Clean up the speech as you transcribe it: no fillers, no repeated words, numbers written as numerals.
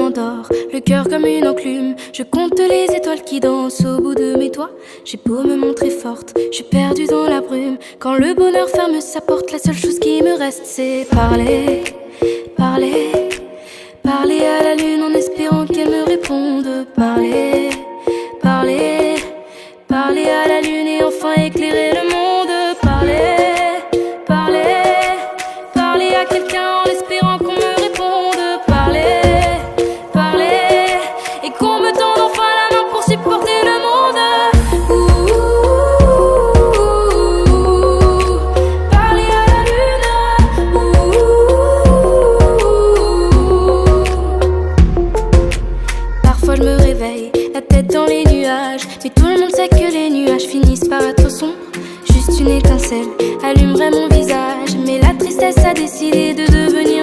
m'endors, le cœur comme une enclume. Je compte les étoiles qui dansent au bout de mes doigts. J'ai beau me montrer forte, je suis perdue dans la brume. Quand le bonheur ferme sa porte, la seule chose qui me reste c'est parler, parler, parler à la lune en espérant qu'elle me réponde. Parler, parler, parler à la lune et enfin éclairer le monde. Parler, parler, parler à quelqu'un en espérant qu'on me réponde. Parler, parler, et qu'on me tende enfin la main pour supporter le monde. Parler à la lune. Parfois je me réveille, la tête dans les nuages, mais tout le monde sait que les nuages finissent par être sombres. Juste une étincelle allumerait mon visage, mais la tristesse a décidé de devenir